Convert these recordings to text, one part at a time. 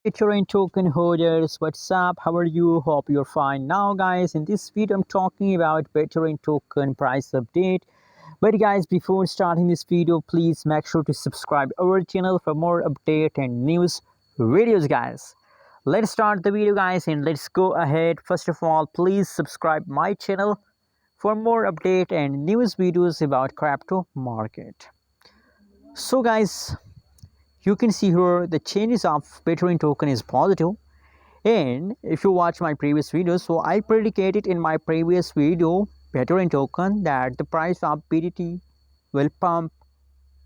Bittorrent token holders, what's up? How are you? Hope you're fine. Now guys, in this video I'm talking about Bittorrent token price update. But guys, before starting this video, please make sure to subscribe our channel for more update and news videos guys. Let's start the video guys and let's go ahead. First of all, please subscribe my channel for more update and news videos about crypto market. So guys, you can see here the changes of Bittorrent token is positive. And if you watch my previous video, so I predicated in my previous video Bittorrent token that the price of BTT will pump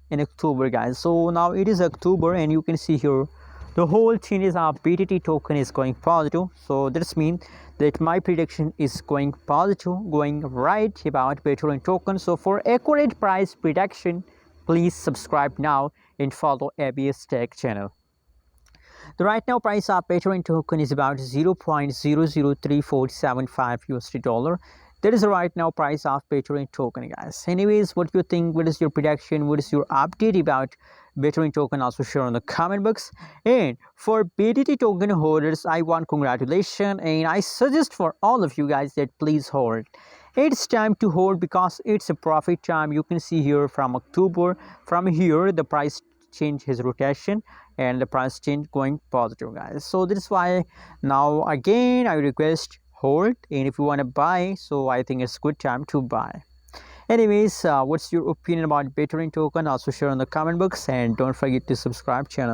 in October guys. So now it is October and you can see here the whole changes of BTT token is going positive. So this means that my prediction is going positive, going right about Bittorrent token. So for accurate price prediction, please subscribe now and follow ABS Tech channel. The right now price of Bittorrent token is about 0.003475 USD dollar. That is the right now price of Bittorrent token guys. Anyways, what you think? What is your prediction? What is your update about Bittorrent token? Also share on the comment box. And for BTT token holders, I want congratulations and I suggest for all of you guys that please hold. It's time to hold because it's a profit time. You can see here from October, from here the price change his rotation and the price change going positive guys. So this is why now again I request hold, and if you want to buy, so I think it's good time to buy. Anyways, what's your opinion about Bittorrent token? Also share in the comment box and don't forget to subscribe channel.